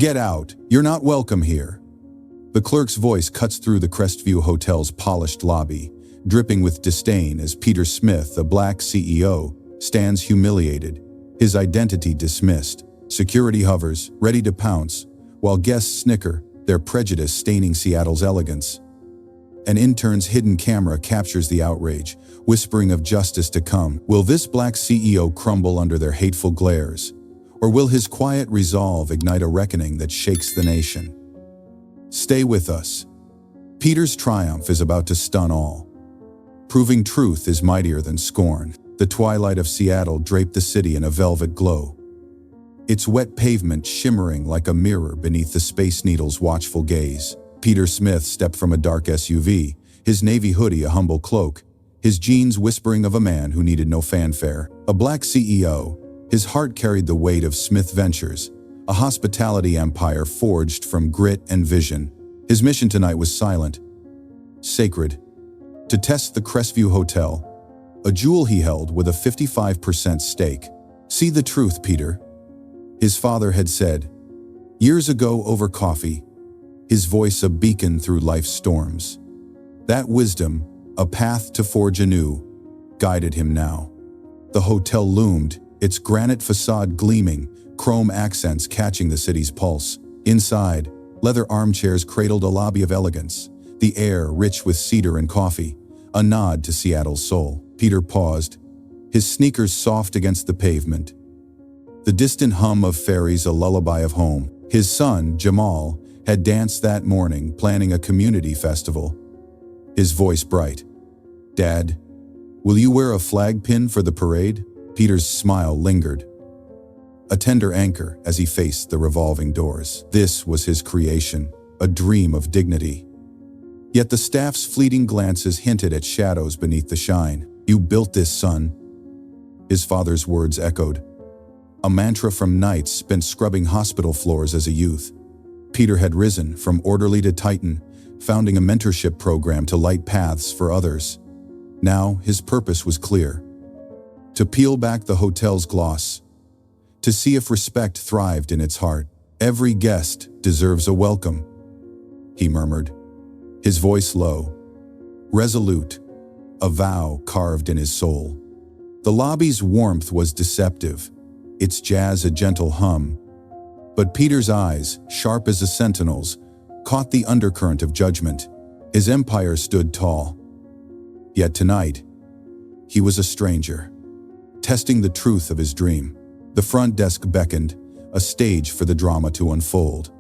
"Get out, you're not welcome here." The clerk's voice cuts through the Crestview Hotel's polished lobby, dripping with disdain as Peter Smith, a black CEO, stands humiliated, his identity dismissed. Security hovers, ready to pounce, while guests snicker, their prejudice staining Seattle's elegance. An intern's hidden camera captures the outrage, whispering of justice to come. Will this black CEO crumble under their hateful glares? Or will his quiet resolve ignite a reckoning that shakes the nation? Stay with us. Peter's triumph is about to stun all. Proving truth is mightier than scorn. The twilight of Seattle draped the city in a velvet glow, its wet pavement shimmering like a mirror beneath the Space Needle's watchful gaze. Peter Smith stepped from a dark SUV, his navy hoodie a humble cloak, his jeans whispering of a man who needed no fanfare. A black CEO, his heart carried the weight of Smith Ventures, a hospitality empire forged from grit and vision. His mission tonight was silent, sacred: to test the Crestview Hotel, a jewel he held with a 55% stake. "See the truth, Peter," his father had said, years ago over coffee, his voice a beacon through life's storms. That wisdom, a path to forge anew, guided him now. The hotel loomed, its granite facade gleaming, chrome accents catching the city's pulse. Inside, leather armchairs cradled a lobby of elegance, the air rich with cedar and coffee, a nod to Seattle's soul. Peter paused, his sneakers soft against the pavement. The distant hum of ferries a lullaby of home. His son, Jamal, had danced that morning, planning a community festival. His voice bright. "Dad, will you wear a flag pin for the parade?" Peter's smile lingered, a tender anchor as he faced the revolving doors. This was his creation, a dream of dignity. Yet the staff's fleeting glances hinted at shadows beneath the shine. "You built this, son," his father's words echoed, a mantra from nights spent scrubbing hospital floors as a youth. Peter had risen from orderly to titan, founding a mentorship program to light paths for others. Now his purpose was clear: to peel back the hotel's gloss, to see if respect thrived in its heart. "Every guest deserves a welcome," he murmured, his voice low, resolute, a vow carved in his soul. The lobby's warmth was deceptive, its jazz a gentle hum, but Peter's eyes, sharp as a sentinel's, caught the undercurrent of judgment. His empire stood tall. Yet tonight, he was a stranger, testing the truth of his dream. The front desk beckoned, a stage for the drama to unfold.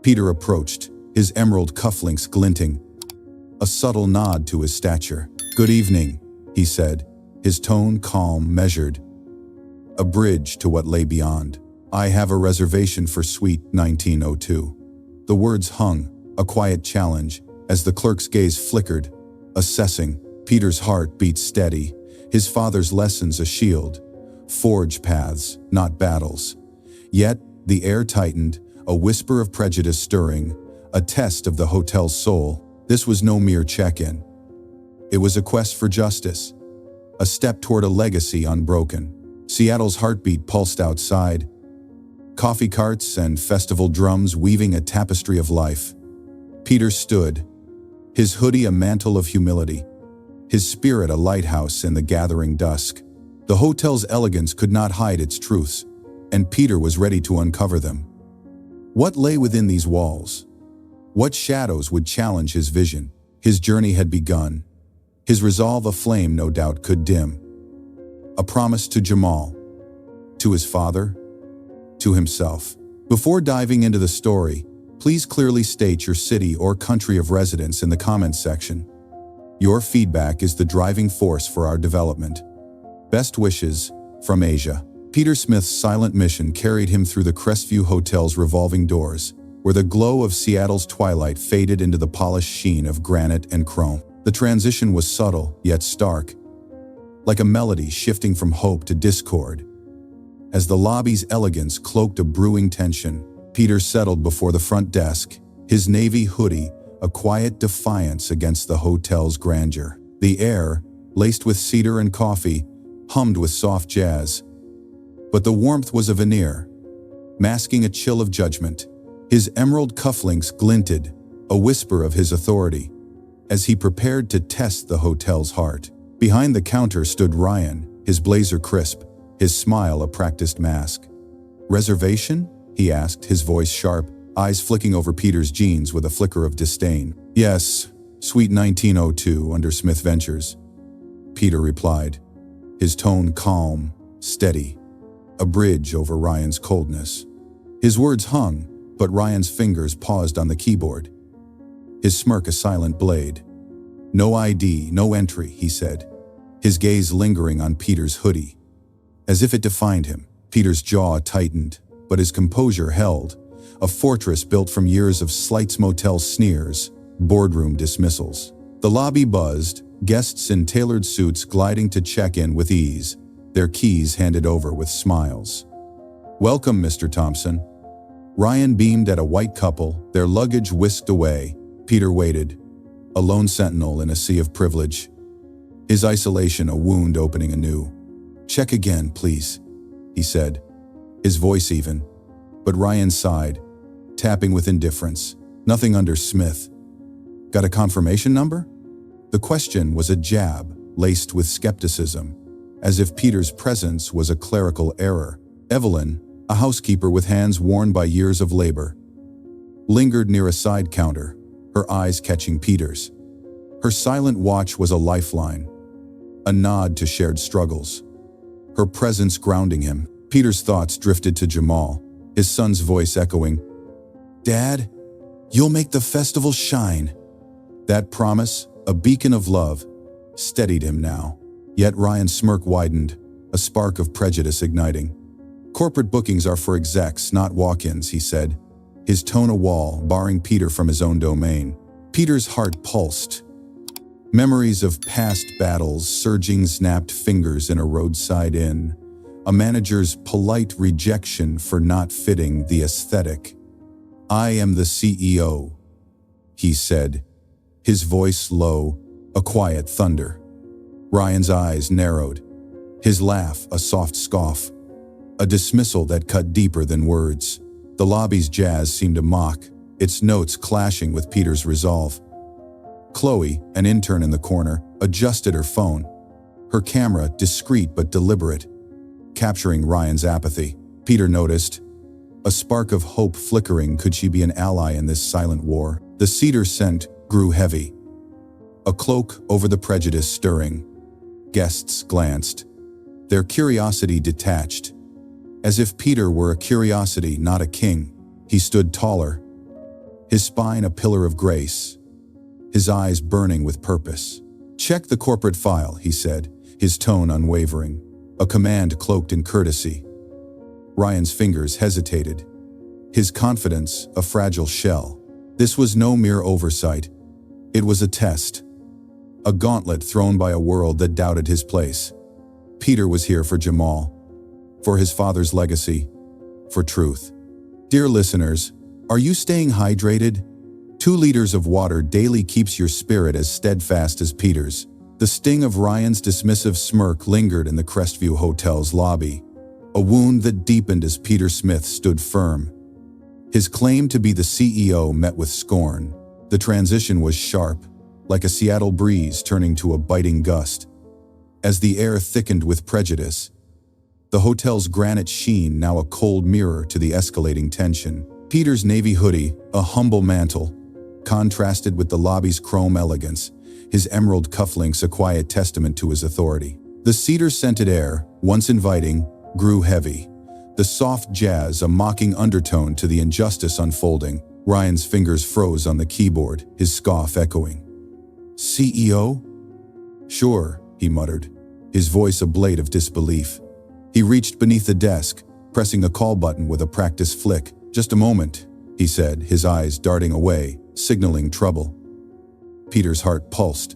Peter approached, his emerald cufflinks glinting, a subtle nod to his stature. "Good evening," he said, his tone calm, measured, a bridge to what lay beyond. "I have a reservation for suite 1902. The words hung, a quiet challenge, as the clerk's gaze flickered, assessing. Peter's heart beat steady, his father's lessons a shield. Forge paths, not battles. Yet, the air tightened, a whisper of prejudice stirring, a test of the hotel's soul. This was no mere check-in. It was a quest for justice, a step toward a legacy unbroken. Seattle's heartbeat pulsed outside, coffee carts and festival drums weaving a tapestry of life. Peter stood, his hoodie a mantle of humility, his spirit a lighthouse in the gathering dusk. The hotel's elegance could not hide its truths, and Peter was ready to uncover them. What lay within these walls? What shadows would challenge his vision? His journey had begun, his resolve a flame no doubt could dim. A promise to Jamal, to his father, to himself. Before diving into the story, please clearly state your city or country of residence in the comments section. Your feedback is the driving force for our development. Best wishes, from Asia. Peter Smith's silent mission carried him through the Crestview Hotel's revolving doors, where the glow of Seattle's twilight faded into the polished sheen of granite and chrome. The transition was subtle, yet stark, like a melody shifting from hope to discord. As the lobby's elegance cloaked a brewing tension, Peter settled before the front desk, his navy hoodie a quiet defiance against the hotel's grandeur. The air, laced with cedar and coffee, hummed with soft jazz. But the warmth was a veneer, masking a chill of judgment. His emerald cufflinks glinted, a whisper of his authority, as he prepared to test the hotel's heart. Behind the counter stood Ryan, his blazer crisp, his smile a practiced mask. "Reservation?" he asked, his voice sharp, eyes flicking over Peter's jeans with a flicker of disdain. "Yes, Suite 1902 under Smith Ventures," Peter replied, his tone calm, steady, a bridge over Ryan's coldness. His words hung, but Ryan's fingers paused on the keyboard, his smirk a silent blade. "No ID, no entry," he said, his gaze lingering on Peter's hoodie. As if it defined him, Peter's jaw tightened, but his composure held, a fortress built from years of Slights Motel sneers, boardroom dismissals. The lobby buzzed, guests in tailored suits gliding to check in with ease, their keys handed over with smiles. "Welcome, Mr. Thompson." Ryan beamed at a white couple, their luggage whisked away. Peter waited, a lone sentinel in a sea of privilege, his isolation a wound opening anew. "Check again, please," he said, his voice even. But Ryan sighed, tapping with indifference. "Nothing under Smith." "Got a confirmation number?" The question was a jab, laced with skepticism, as if Peter's presence was a clerical error. Evelyn, a housekeeper with hands worn by years of labor, lingered near a side counter, her eyes catching Peter's. Her silent watch was a lifeline, a nod to shared struggles, her presence grounding him. Peter's thoughts drifted to Jamal, his son's voice echoing, "Dad, you'll make the festival shine." That promise, a beacon of love, steadied him now. Yet Ryan's smirk widened, a spark of prejudice igniting. "Corporate bookings are for execs, not walk-ins," he said, his tone a wall, barring Peter from his own domain. Peter's heart pulsed. Memories of past battles surging snapped fingers in a roadside inn, a manager's polite rejection for not fitting the aesthetic. "I am the CEO," he said, his voice low, a quiet thunder. Ryan's eyes narrowed, his laugh a soft scoff, a dismissal that cut deeper than words. The lobby's jazz seemed to mock, its notes clashing with Peter's resolve. Chloe, an intern in the corner, adjusted her phone, her camera discreet but deliberate, capturing Ryan's apathy. Peter noticed, a spark of hope flickering. Could she be an ally in this silent war? The cedar scent grew heavy, a cloak over the prejudice stirring. Guests glanced, their curiosity detached. As if Peter were a curiosity, not a king, he stood taller, his spine a pillar of grace, his eyes burning with purpose. "Check the corporate file," he said, his tone unwavering, a command cloaked in courtesy. Ryan's fingers hesitated, his confidence a fragile shell. This was no mere oversight. It was a test, a gauntlet thrown by a world that doubted his place. Peter was here for Jamal, for his father's legacy, for truth. Dear listeners, are you staying hydrated? 2 liters of water daily keeps your spirit as steadfast as Peter's. The sting of Ryan's dismissive smirk lingered in the Crestview Hotel's lobby, a wound that deepened as Peter Smith stood firm. His claim to be the CEO met with scorn. The transition was sharp, like a Seattle breeze turning to a biting gust. As the air thickened with prejudice, the hotel's granite sheen now a cold mirror to the escalating tension. Peter's navy hoodie, a humble mantle, contrasted with the lobby's chrome elegance, his emerald cufflinks a quiet testament to his authority. The cedar-scented air, once inviting, grew heavy, the soft jazz a mocking undertone to the injustice unfolding. Ryan's fingers froze on the keyboard, his scoff echoing. "CEO?" "Sure," he muttered, his voice a blade of disbelief. He reached beneath the desk, pressing a call button with a practiced flick. "Just a moment," he said, his eyes darting away, signaling trouble. Peter's heart pulsed,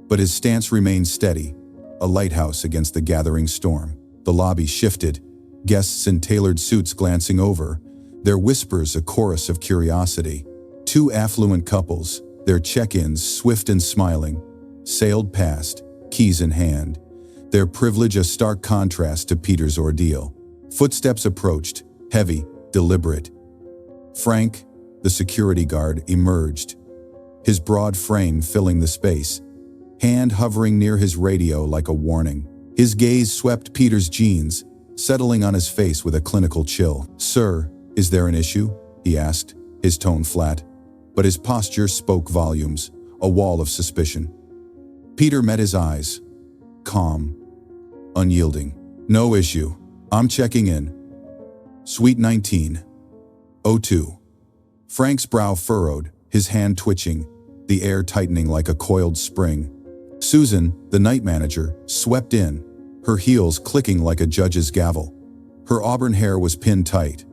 but his stance remained steady, a lighthouse against the gathering storm. The lobby shifted, guests in tailored suits glancing over, their whispers a chorus of curiosity. 2 affluent couples, their check-ins swift and smiling, sailed past, keys in hand, their privilege a stark contrast to Peter's ordeal. Footsteps approached, heavy, deliberate. Frank, the security guard, emerged, his broad frame filling the space, hand hovering near his radio like a warning. His gaze swept Peter's jeans, settling on his face with a clinical chill. "Sir, is there an issue?" he asked, his tone flat, but his posture spoke volumes, a wall of suspicion. Peter met his eyes, calm, unyielding. "No issue. I'm checking in." Suite 1902. Frank's brow furrowed, his hand twitching, the air tightening like a coiled spring. Susan, the night manager, swept in, her heels clicking like a judge's gavel. Her auburn hair was pinned tight,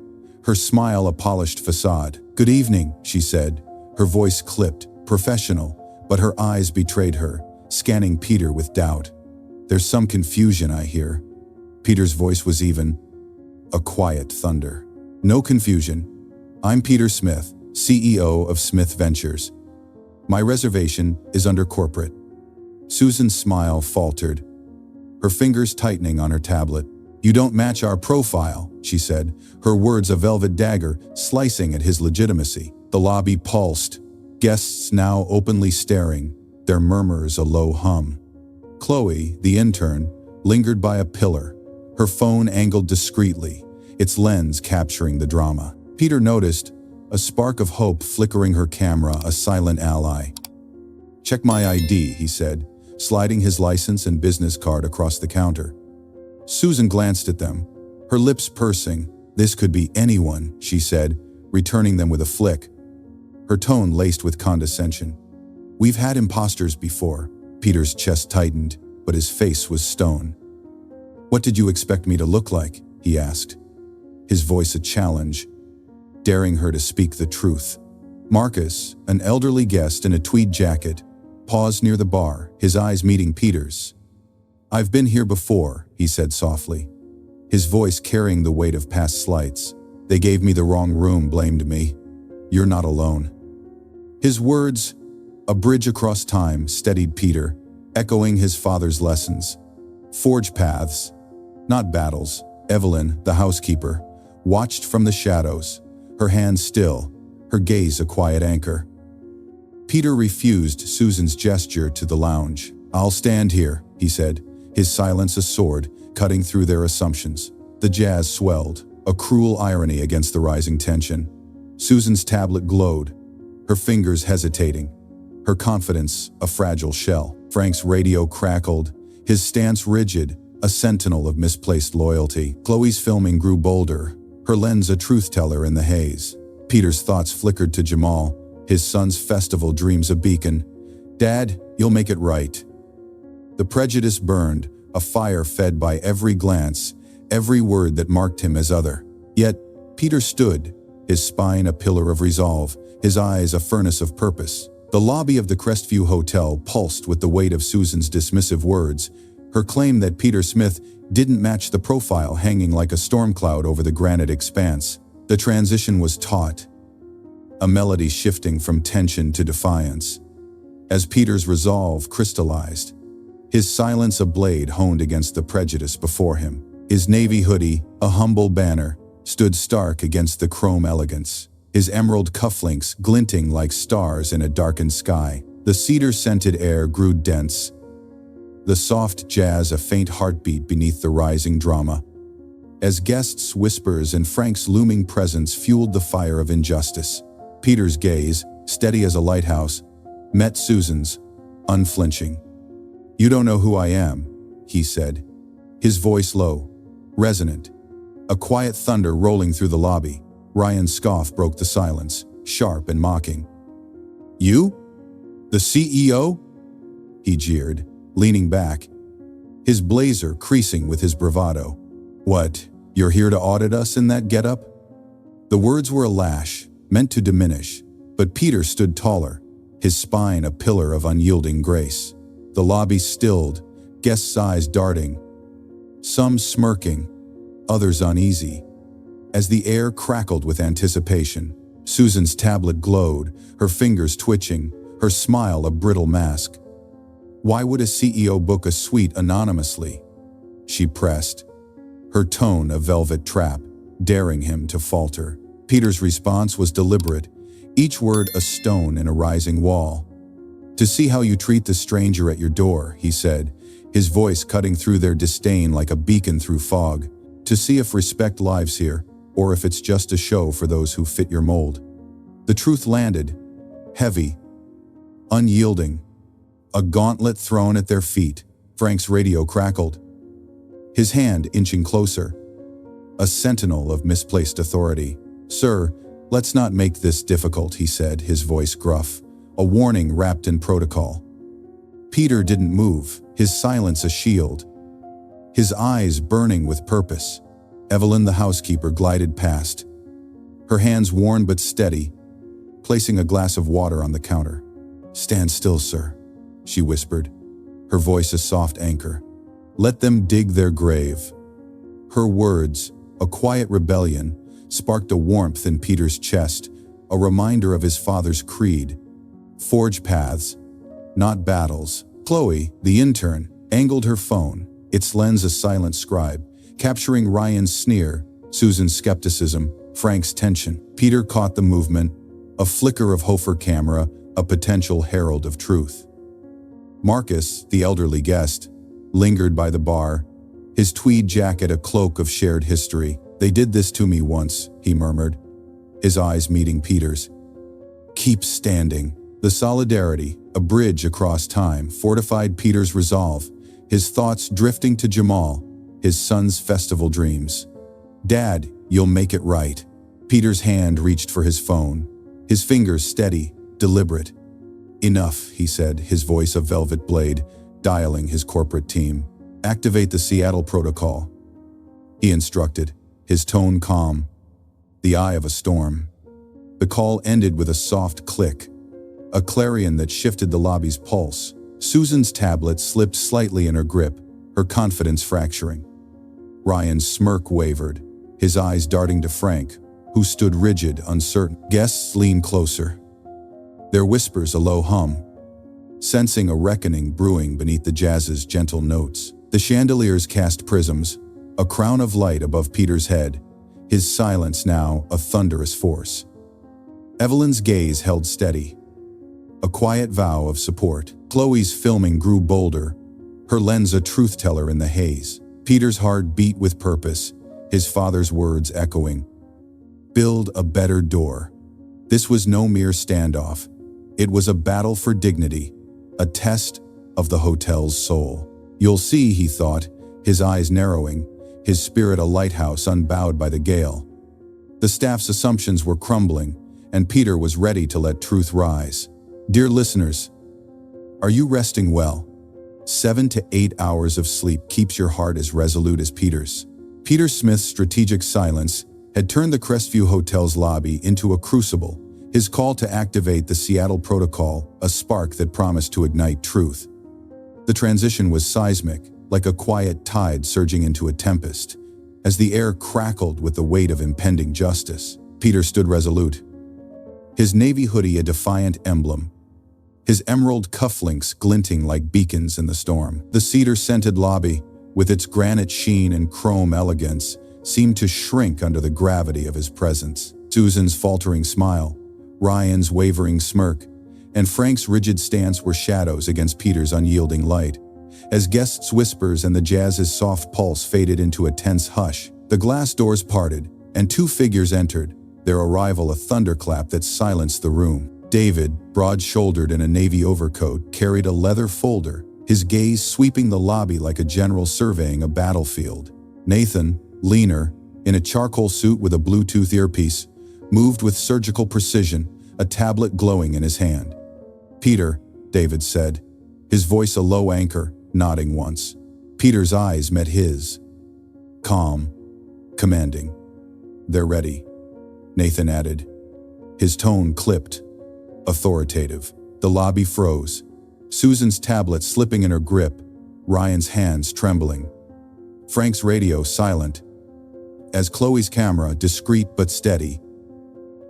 her smile a polished facade. "Good evening," she said, her voice clipped, professional, but her eyes betrayed her, scanning Peter with doubt. "There's some confusion, I hear." Peter's voice was even, a quiet thunder. "No confusion. I'm Peter Smith, CEO of Smith Ventures. My reservation is under corporate." Susan's smile faltered, her fingers tightening on her tablet. "You don't match our profile," she said, her words a velvet dagger slicing at his legitimacy. The lobby pulsed, guests now openly staring, their murmurs a low hum. Chloe, the intern, lingered by a pillar, her phone angled discreetly, its lens capturing the drama. Peter noticed, a spark of hope flickering her camera, a silent ally. "Check my ID," he said, sliding his license and business card across the counter. Susan glanced at them, her lips pursing. "This could be anyone," she said, returning them with a flick, her tone laced with condescension. "We've had imposters before." Peter's chest tightened, but his face was stone. "What did you expect me to look like?" he asked, his voice a challenge, daring her to speak the truth. Marcus, an elderly guest in a tweed jacket, paused near the bar, his eyes meeting Peter's. "I've been here before," he said softly, his voice carrying the weight of past slights. "They gave me the wrong room, blamed me. You're not alone." His words, a bridge across time, steadied Peter, echoing his father's lessons. Forge paths, not battles. Evelyn, the housekeeper, watched from the shadows, her hands still, her gaze a quiet anchor. Peter refused Susan's gesture to the lounge. "I'll stand here," he said, his silence a sword, cutting through their assumptions. The jazz swelled, a cruel irony against the rising tension. Susan's tablet glowed, her fingers hesitating, her confidence a fragile shell. Frank's radio crackled, his stance rigid, a sentinel of misplaced loyalty. Chloe's filming grew bolder, her lens a truth-teller in the haze. Peter's thoughts flickered to Jamal, his son's festival dreams a beacon. "Dad, you'll make it right." The prejudice burned, a fire fed by every glance, every word that marked him as other. Yet, Peter stood, his spine a pillar of resolve, his eyes a furnace of purpose. The lobby of the Crestview Hotel pulsed with the weight of Susan's dismissive words, her claim that Peter Smith didn't match the profile hanging like a storm cloud over the granite expanse. The transition was taut, a melody shifting from tension to defiance. As Peter's resolve crystallized, his silence a blade honed against the prejudice before him. His navy hoodie, a humble banner, stood stark against the chrome elegance, his emerald cufflinks glinting like stars in a darkened sky. The cedar-scented air grew dense, the soft jazz a faint heartbeat beneath the rising drama. As guests' whispers and Frank's looming presence fueled the fire of injustice, Peter's gaze, steady as a lighthouse, met Susan's, unflinching. "You don't know who I am," he said, his voice low, resonant, a quiet thunder rolling through the lobby. Ryan's scoff broke the silence, sharp and mocking. "You? The CEO?" he jeered, leaning back, his blazer creasing with his bravado. "What, you're here to audit us in that getup?" The words were a lash, meant to diminish, but Peter stood taller, his spine a pillar of unyielding grace. The lobby stilled, guests' eyes darting, some smirking, others uneasy. As the air crackled with anticipation, Susan's tablet glowed, her fingers twitching, her smile a brittle mask. "Why would a CEO book a suite anonymously?" she pressed, her tone a velvet trap, daring him to falter. Peter's response was deliberate, each word a stone in a rising wall. "To see how you treat the stranger at your door," he said, his voice cutting through their disdain like a beacon through fog. "To see if respect lives here, or if it's just a show for those who fit your mold." The truth landed, heavy, unyielding, a gauntlet thrown at their feet. Frank's radio crackled, his hand inching closer, a sentinel of misplaced authority. "Sir, let's not make this difficult," he said, his voice gruff, a warning wrapped in protocol. Peter didn't move, his silence a shield, his eyes burning with purpose. Evelyn, the housekeeper, glided past, her hands worn but steady, placing a glass of water on the counter. "Stand still, sir," she whispered, her voice a soft anchor. "Let them dig their grave." Her words, a quiet rebellion, sparked a warmth in Peter's chest, a reminder of his father's creed. Forge paths, not battles. Chloe, the intern, angled her phone, its lens a silent scribe, capturing Ryan's sneer, Susan's skepticism, Frank's tension. Peter caught the movement, a flicker of Hofer camera, a potential herald of truth. Marcus, the elderly guest, lingered by the bar, his tweed jacket a cloak of shared history. "They did this to me once," he murmured, his eyes meeting Peter's. "Keep standing." The solidarity, a bridge across time, fortified Peter's resolve, his thoughts drifting to Jamal, his son's festival dreams. "Dad, you'll make it right." Peter's hand reached for his phone, his fingers steady, deliberate. "Enough," he said, his voice a velvet blade, dialing his corporate team. "Activate the Seattle protocol," he instructed, his tone calm, the eye of a storm. The call ended with a soft click, a clarion that shifted the lobby's pulse. Susan's tablet slipped slightly in her grip, her confidence fracturing. Ryan's smirk wavered, his eyes darting to Frank, who stood rigid, uncertain. Guests leaned closer, their whispers a low hum, sensing a reckoning brewing beneath the jazz's gentle notes. The chandeliers cast prisms, a crown of light above Peter's head, his silence now a thunderous force. Evelyn's gaze held steady, a quiet vow of support. Chloe's filming grew bolder, her lens a truth-teller in the haze. Peter's heart beat with purpose, his father's words echoing. "Build a better door." This was no mere standoff. It was a battle for dignity, a test of the hotel's soul. "You'll see," he thought, his eyes narrowing, his spirit a lighthouse unbowed by the gale. The staff's assumptions were crumbling, and Peter was ready to let truth rise. Dear listeners, are you resting well? 7 to 8 hours of sleep keeps your heart as resolute as Peter's. Peter Smith's strategic silence had turned the Crestview Hotel's lobby into a crucible, his call to activate the Seattle protocol, a spark that promised to ignite truth. The transition was seismic, like a quiet tide surging into a tempest. As the air crackled with the weight of impending justice, Peter stood resolute, his navy hoodie a defiant emblem, his emerald cufflinks glinting like beacons in the storm. The cedar-scented lobby, with its granite sheen and chrome elegance, seemed to shrink under the gravity of his presence. Susan's faltering smile, Ryan's wavering smirk, and Frank's rigid stance were shadows against Peter's unyielding light. As guests' whispers and the jazz's soft pulse faded into a tense hush, the glass doors parted, and 2 figures entered, their arrival a thunderclap that silenced the room. David, broad-shouldered in a navy overcoat, carried a leather folder, his gaze sweeping the lobby like a general surveying a battlefield. Nathan, leaner, in a charcoal suit with a Bluetooth earpiece, moved with surgical precision, a tablet glowing in his hand. "Peter," David said, his voice a low anchor, nodding once. Peter's eyes met his. Calm, commanding. "They're ready," Nathan added, his tone clipped, authoritative. The lobby froze, Susan's tablet slipping in her grip, Ryan's hands trembling. Frank's radio silent, as Chloe's camera, discreet but steady,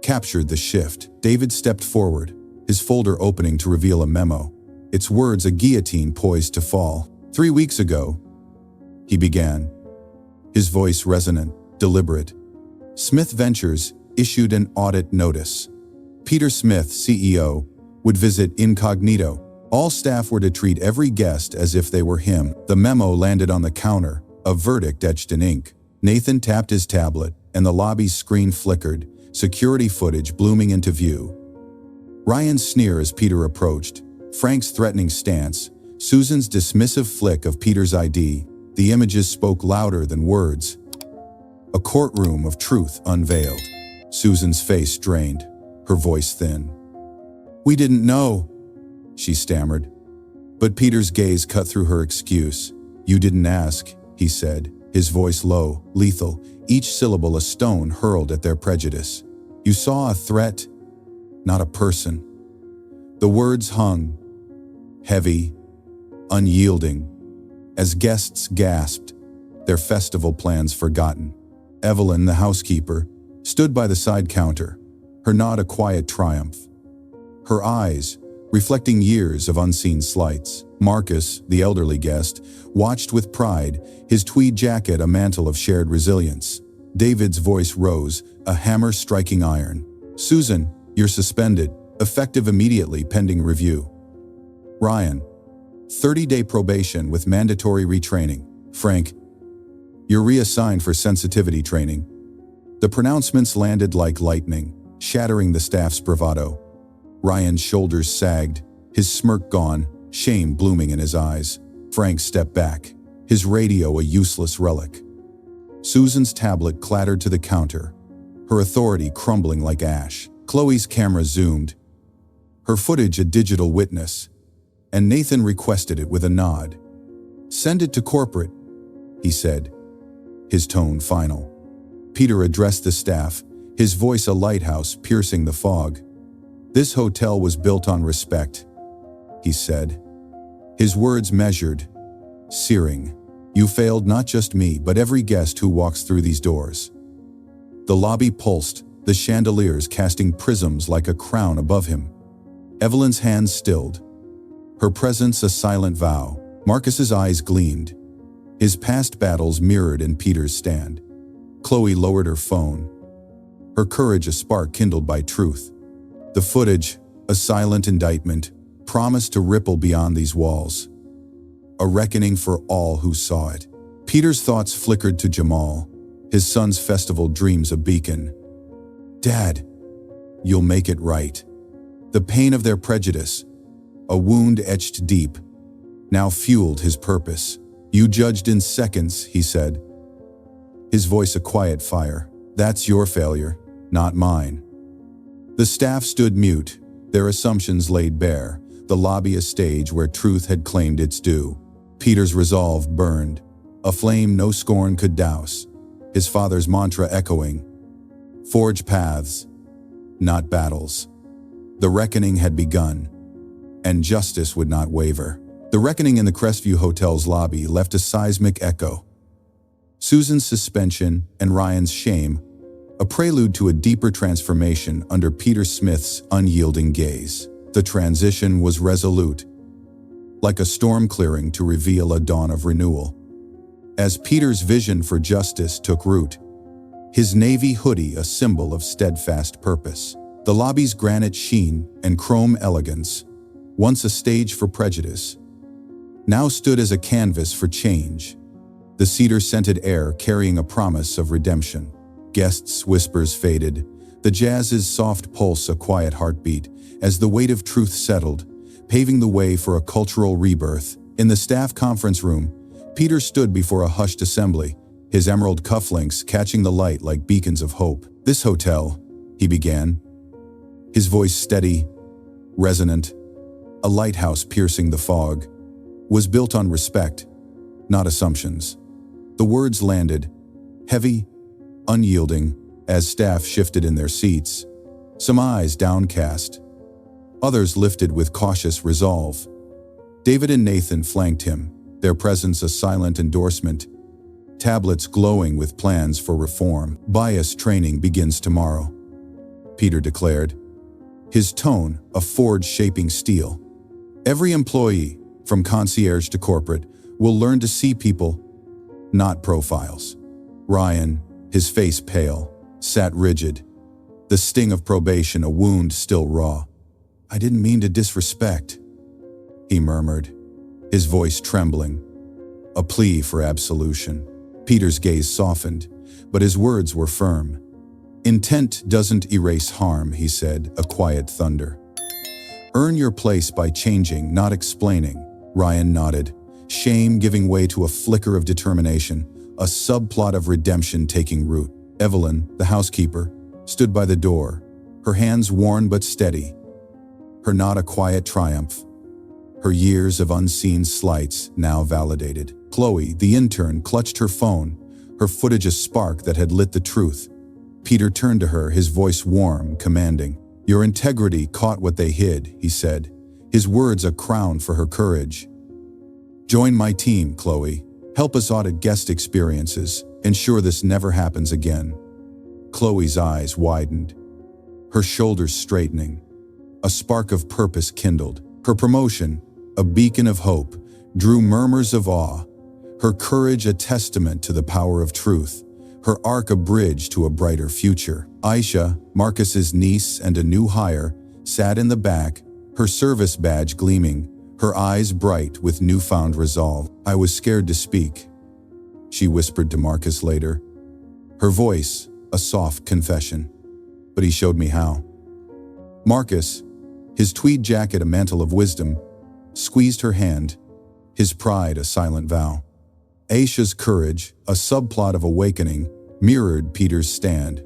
captured the shift. David stepped forward, his folder opening to reveal a memo, its words a guillotine poised to fall. 3 weeks ago, he began, his voice resonant, deliberate. Smith Ventures issued an audit notice. Peter Smith, CEO, would visit incognito. All staff were to treat every guest as if they were him. The memo landed on the counter, a verdict etched in ink. Nathan tapped his tablet, and the lobby's screen flickered, security footage blooming into view. Ryan's sneer as Peter approached, Frank's threatening stance, Susan's dismissive flick of Peter's ID. The images spoke louder than words. A courtroom of truth unveiled. Susan's face strained, her voice thin. "We didn't know," she stammered. But Peter's gaze cut through her excuse. "You didn't ask," he said, his voice low, lethal, each syllable a stone hurled at their prejudice. "You saw a threat, not a person." The words hung, heavy, unyielding, as guests gasped, their festival plans forgotten. Evelyn, the housekeeper, stood by the side counter, her nod a quiet triumph. Her eyes, reflecting years of unseen slights. Marcus, the elderly guest, watched with pride, his tweed jacket a mantle of shared resilience. David's voice rose, a hammer striking iron. "Susan, you're suspended, effective immediately pending review." Ryan, 30-day probation with mandatory retraining. Frank, you're reassigned for sensitivity training. The pronouncements landed like lightning, shattering the staff's bravado. Ryan's shoulders sagged, his smirk gone, shame blooming in his eyes. Frank stepped back, his radio a useless relic. Susan's tablet clattered to the counter, her authority crumbling like ash. Chloe's camera zoomed, her footage a digital witness, and Nathan requested it with a nod. "Send it to corporate," he said, his tone final. Peter addressed the staff, his voice a lighthouse piercing the fog. "This hotel was built on respect," he said, his words measured, searing. "You failed not just me but every guest who walks through these doors." The lobby pulsed, the chandeliers casting prisms like a crown above him. Evelyn's hands stilled, her presence a silent vow. Marcus's eyes gleamed, his past battles mirrored in Peter's stand. Chloe lowered her phone, her courage a spark kindled by truth. The footage, a silent indictment, promised to ripple beyond these walls. A reckoning for all who saw it. Peter's thoughts flickered to Jamal, his son's festival dreams a beacon. "Dad, you'll make it right." The pain of their prejudice, a wound etched deep, now fueled his purpose. "You judged in seconds," he said, his voice a quiet fire. "That's your failure, not mine." The staff stood mute, their assumptions laid bare, the lobby a stage where truth had claimed its due. Peter's resolve burned, a flame no scorn could douse, his father's mantra echoing, "Forge paths, not battles." The reckoning had begun, and justice would not waver. The reckoning in the Crestview Hotel's lobby left a seismic echo. Susan's suspension and Ryan's shame, a prelude to a deeper transformation under Peter Smith's unyielding gaze. The transition was resolute, like a storm clearing to reveal a dawn of renewal. As Peter's vision for justice took root, his navy hoodie a symbol of steadfast purpose, the lobby's granite sheen and chrome elegance, once a stage for prejudice, now stood as a canvas for change, the cedar-scented air carrying a promise of redemption. Guests' whispers faded, the jazz's soft pulse a quiet heartbeat, as the weight of truth settled, paving the way for a cultural rebirth. In the staff conference room, Peter stood before a hushed assembly, his emerald cufflinks catching the light like beacons of hope. "This hotel," he began, his voice steady, resonant, a lighthouse piercing the fog, "was built on respect, not assumptions." The words landed, heavy, unyielding, as staff shifted in their seats, some eyes downcast, others lifted with cautious resolve. David and Nathan flanked him, their presence a silent endorsement, tablets glowing with plans for reform. "Bias training begins tomorrow," Peter declared, his tone a forge shaping steel. "Every employee, from concierge to corporate, will learn to see people, not profiles." Ryan, his face pale, sat rigid, The sting of probation, a wound still raw. "I didn't mean to disrespect," he murmured, his voice trembling. A plea for absolution. Peter's gaze softened, but his words were firm. "Intent doesn't erase harm," he said, a quiet thunder. "Earn your place by changing, not explaining." Ryan nodded, shame giving way to a flicker of determination, a subplot of redemption taking root. Evelyn, the housekeeper, stood by the door, her hands worn but steady. Her nod a quiet triumph. Her years of unseen slights now validated. Chloe, the intern, clutched her phone, her footage a spark that had lit the truth. Peter turned to her, his voice warm, commanding. "Your integrity caught what they hid," he said, his words a crown for her courage. "Join my team, Chloe. Help us audit guest experiences. Ensure this never happens again." Chloe's eyes widened, her shoulders straightening. A spark of purpose kindled. Her promotion, a beacon of hope, drew murmurs of awe. Her courage a testament to the power of truth. Her arc a bridge to a brighter future. Aisha, Marcus's niece and a new hire, sat in the back, her service badge gleaming, her eyes bright with newfound resolve. "I was scared to speak," she whispered to Marcus later. Her voice, a soft confession. "But he showed me how." Marcus, his tweed jacket a mantle of wisdom, squeezed her hand, his pride a silent vow. Aisha's courage, a subplot of awakening, mirrored Peter's stand.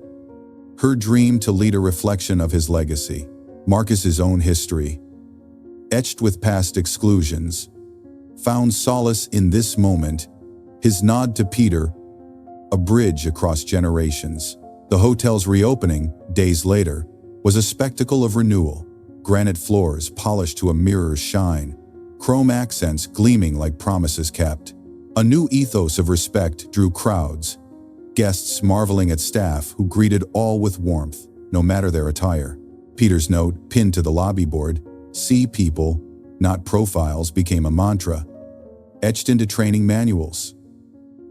Her dream to lead a reflection of his legacy. Marcus's own history, etched with past exclusions, found solace in this moment, his nod to Peter, a bridge across generations. The hotel's reopening, days later, was a spectacle of renewal. Granite floors polished to a mirror's shine, chrome accents gleaming like promises kept. A new ethos of respect drew crowds, guests marveling at staff who greeted all with warmth, no matter their attire. Peter's note, pinned to the lobby board, "See people, not profiles," became a mantra, etched into training manuals.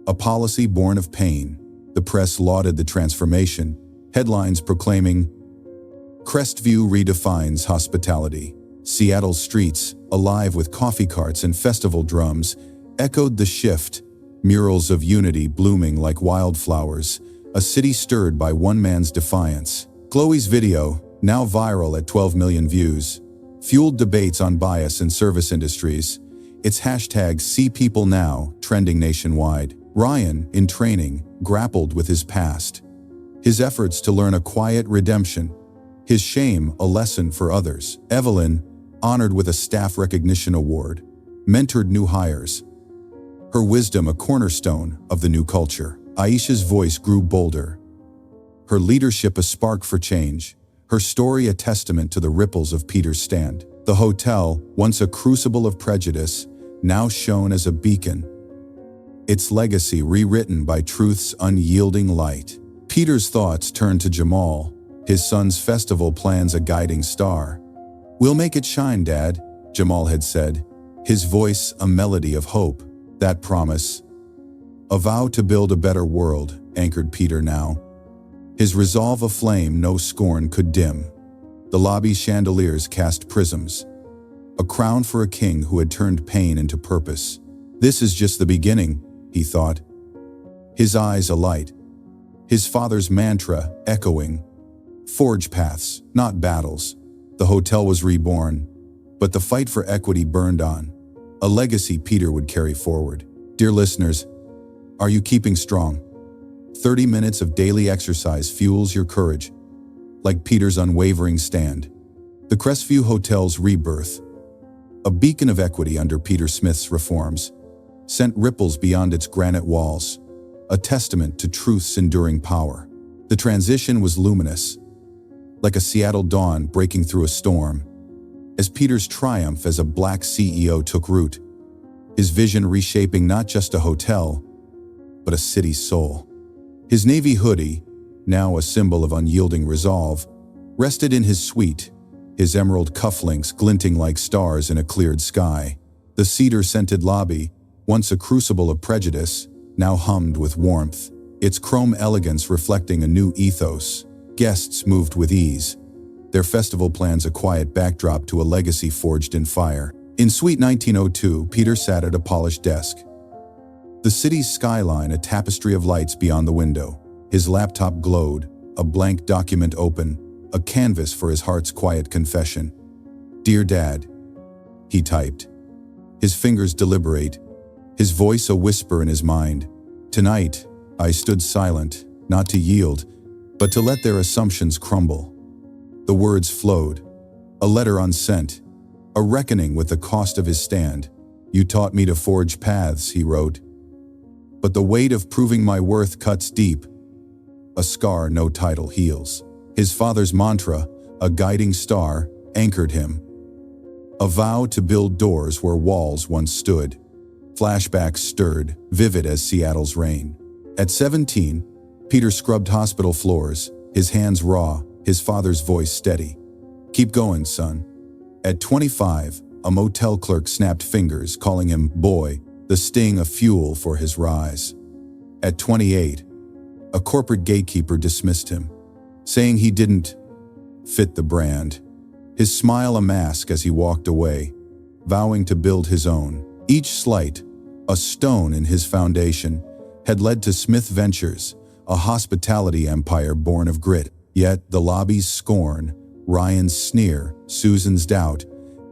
A policy born of pain. The press lauded the transformation, headlines proclaiming, "Crestview redefines hospitality." Seattle's streets, alive with coffee carts and festival drums, echoed the shift, murals of unity blooming like wildflowers, a city stirred by one man's defiance. Chloe's video, now viral at 12 million views, fueled debates on bias in service industries, its hashtag #SeePeopleNow trending nationwide. Ryan, in training, grappled with his past, his efforts to learn a quiet redemption, his shame a lesson for others. Evelyn, honored with a staff recognition award, mentored new hires, her wisdom a cornerstone of the new culture. Aisha's voice grew bolder, her leadership a spark for change, her story a testament to the ripples of Peter's stand. The hotel, once a crucible of prejudice, now shone as a beacon, its legacy rewritten by truth's unyielding light. Peter's thoughts turned to Jamal, his son's festival plans a guiding star. "We'll make it shine, Dad," Jamal had said, his voice a melody of hope. That promise, a vow to build a better world, anchored Peter now, his resolve a flame no scorn could dim. The lobby's chandeliers cast prisms, a crown for a king who had turned pain into purpose. "This is just the beginning," he thought, his eyes alight, his father's mantra echoing. Forge paths, not battles. The hotel was reborn, but the fight for equity burned on, a legacy Peter would carry forward. Dear listeners, are you keeping strong? 30 minutes of daily exercise fuels your courage, like Peter's unwavering stand. The Crestview Hotel's rebirth, a beacon of equity under Peter Smith's reforms, sent ripples beyond its granite walls, a testament to truth's enduring power. The transition was luminous, like a Seattle dawn breaking through a storm, as Peter's triumph as a Black CEO took root, his vision reshaping not just a hotel, but a city's soul. His navy hoodie, now a symbol of unyielding resolve, rested in his suite, his emerald cufflinks glinting like stars in a cleared sky. The cedar-scented lobby, once a crucible of prejudice, now hummed with warmth, its chrome elegance reflecting a new ethos. Guests moved with ease, their festival plans a quiet backdrop to a legacy forged in fire. In Suite 1902, Peter sat at a polished desk. The city's skyline a tapestry of lights beyond the window. His laptop glowed, a blank document open, a canvas for his heart's quiet confession. "Dear Dad," he typed. His fingers deliberate, his voice a whisper in his mind. "Tonight, I stood silent, not to yield, but to let their assumptions crumble." The words flowed, a letter unsent, a reckoning with the cost of his stand. "You taught me to forge paths," he wrote. "But the weight of proving my worth cuts deep. A scar no title heals." His father's mantra, a guiding star, anchored him. A vow to build doors where walls once stood. Flashbacks stirred, vivid as Seattle's rain. At 17, Peter scrubbed hospital floors, his hands raw, his father's voice steady. "Keep going, son." At 25, a motel clerk snapped fingers, calling him boy, the sting a fuel for his rise. At 28, a corporate gatekeeper dismissed him, saying he didn't fit the brand. His smile a mask as he walked away, vowing to build his own. Each slight, a stone in his foundation, had led to Smith Ventures, a hospitality empire born of grit. Yet the lobby's scorn, Ryan's sneer, Susan's doubt,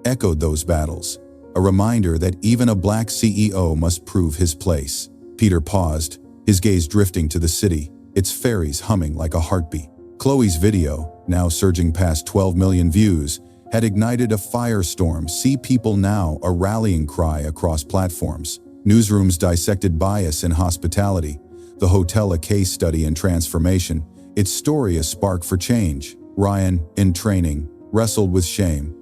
echoed those battles, a reminder that even a black CEO must prove his place. Peter paused, his gaze drifting to the city, its ferries humming like a heartbeat. Chloe's video, now surging past 12 million views, had ignited a firestorm. "See People Now," a rallying cry across platforms. Newsrooms dissected bias in hospitality, the hotel a case study in transformation, its story a spark for change. Ryan, in training, wrestled with shame,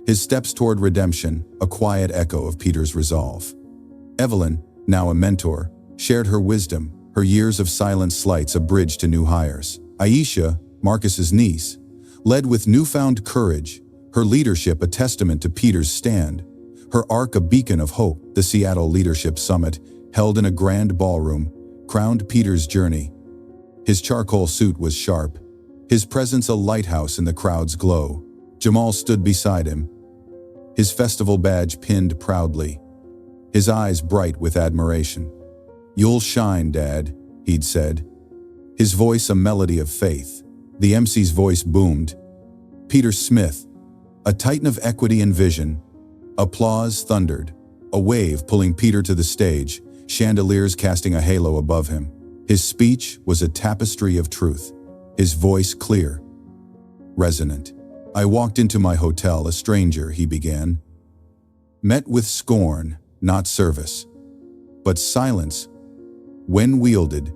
his steps toward redemption a quiet echo of Peter's resolve. Evelyn, now a mentor, shared her wisdom, her years of silent slights a bridge to new hires. Aisha, Marcus's niece, led with newfound courage, her leadership a testament to Peter's stand, her arc a beacon of hope. The Seattle Leadership Summit, held in a grand ballroom, crowned Peter's journey. His charcoal suit was sharp, his presence a lighthouse in the crowd's glow. Jamal stood beside him, his festival badge pinned proudly, his eyes bright with admiration. "You'll shine, Dad," he'd said, his voice a melody of faith. The MC's voice boomed. Peter Smith, a titan of equity and vision. Applause thundered, a wave pulling Peter to the stage, chandeliers casting a halo above him. His speech was a tapestry of truth, his voice clear, resonant. "I walked into my hotel a stranger," he began. "Met with scorn, not service. But silence, when wielded,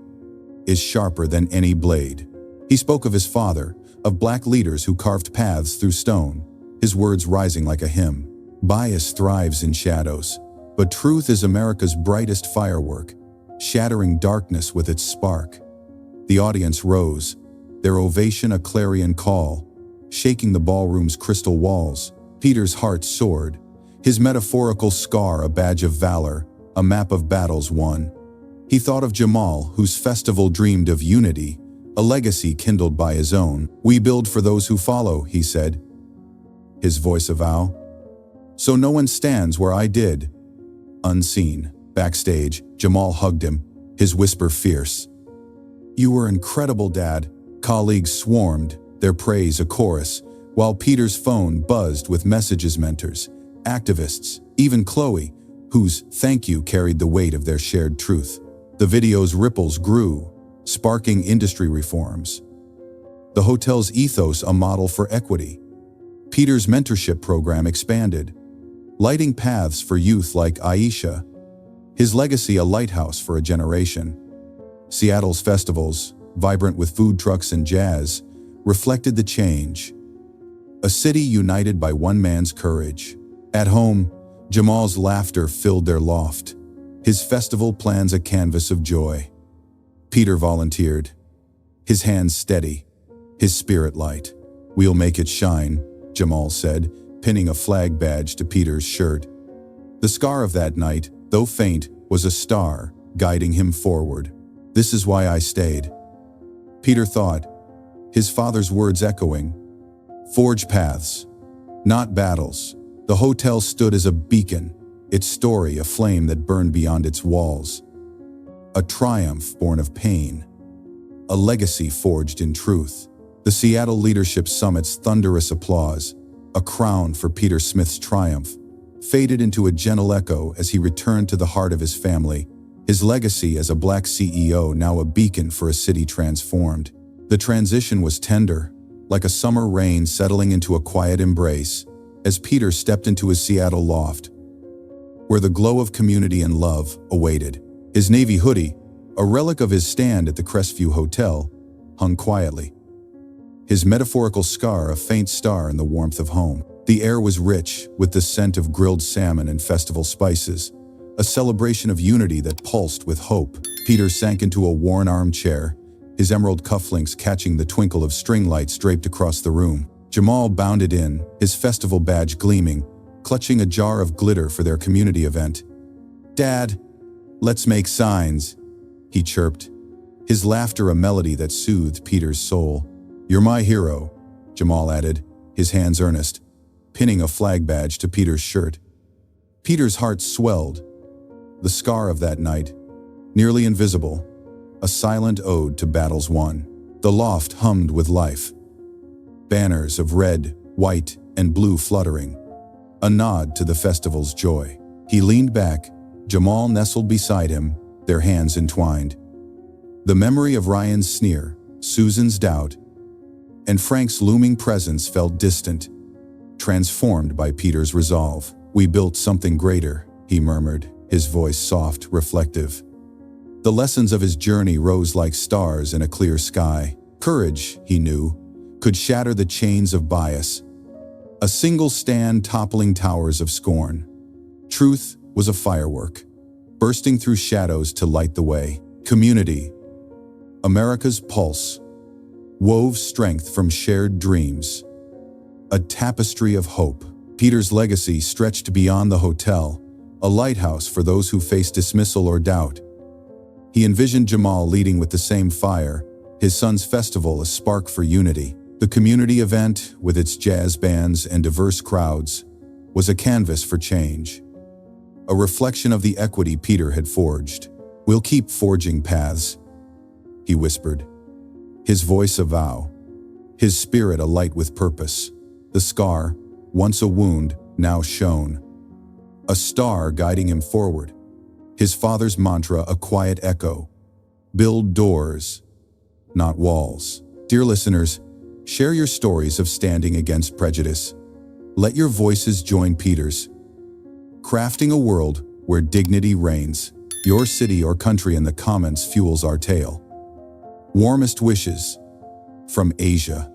is sharper than any blade." He spoke of his father, of black leaders who carved paths through stone, his words rising like a hymn. "Bias thrives in shadows, but truth is America's brightest firework, shattering darkness with its spark." The audience rose, their ovation a clarion call, shaking the ballroom's crystal walls. Peter's heart soared, his metaphorical scar a badge of valor, a map of battles won. He thought of Jamal, whose festival dreamed of unity, a legacy kindled by his own. "We build for those who follow," he said, his voice a vow. "So no one stands where I did." Unseen, backstage, Jamal hugged him, his whisper fierce. "You were incredible, Dad." Colleagues swarmed, their praise a chorus, while Peter's phone buzzed with messages. Mentors, activists, even Chloe, whose "thank you" carried the weight of their shared truth. The video's ripples grew, sparking industry reforms. The hotel's ethos a model for equity. Peter's mentorship program expanded, lighting paths for youth like Aisha, his legacy a lighthouse for a generation. Seattle's festivals, vibrant with food trucks and jazz, reflected the change. A city united by one man's courage. At home, Jamal's laughter filled their loft, his festival plans a canvas of joy. Peter volunteered, his hands steady, his spirit light. "We'll make it shine," Jamal said, pinning a flag badge to Peter's shirt. The scar of that night, though faint, was a star, guiding him forward. "This is why I stayed." Peter thought, his father's words echoing. Forge paths, not battles. The hotel stood as a beacon, its story a flame that burned beyond its walls. A triumph born of pain. A legacy forged in truth. The Seattle Leadership Summit's thunderous applause, a crown for Peter Smith's triumph, faded into a gentle echo as he returned to the heart of his family, his legacy as a Black CEO now a beacon for a city transformed. The transition was tender, like a summer rain settling into a quiet embrace, as Peter stepped into his Seattle loft, where the glow of community and love awaited. His navy hoodie, a relic of his stand at the Crestview Hotel, hung quietly. His metaphorical scar a faint star in the warmth of home. The air was rich with the scent of grilled salmon and festival spices, a celebration of unity that pulsed with hope. Peter sank into a worn armchair, his emerald cufflinks catching the twinkle of string lights draped across the room. Jamal bounded in, his festival badge gleaming, clutching a jar of glitter for their community event. "Dad, let's make signs," he chirped, his laughter a melody that soothed Peter's soul. "You're my hero," Jamal added, his hands earnest, pinning a flag badge to Peter's shirt. Peter's heart swelled. The scar of that night, nearly invisible, a silent ode to battles won. The loft hummed with life. Banners of red, white, and blue fluttering, a nod to the festival's joy. He leaned back, Jamal nestled beside him, their hands entwined. The memory of Ryan's sneer, Susan's doubt, and Frank's looming presence felt distant, transformed by Peter's resolve. "We built something greater," he murmured, his voice soft, reflective. The lessons of his journey rose like stars in a clear sky. Courage, he knew, could shatter the chains of bias. A single stand toppling towers of scorn. Truth was a firework, bursting through shadows to light the way. Community, America's pulse, wove strength from shared dreams. A tapestry of hope. Peter's legacy stretched beyond the hotel, a lighthouse for those who face dismissal or doubt. He envisioned Jamal leading with the same fire, his son's festival a spark for unity. The community event, with its jazz bands and diverse crowds, was a canvas for change. A reflection of the equity Peter had forged. "We'll keep forging paths," he whispered, his voice a vow, his spirit alight with purpose. The scar, once a wound, now shone. A star guiding him forward. His father's mantra a quiet echo. Build doors, not walls. Dear listeners, share your stories of standing against prejudice. Let your voices join Peter's. Crafting a world where dignity reigns. Your city or country in the comments fuels our tale. Warmest wishes from Asia.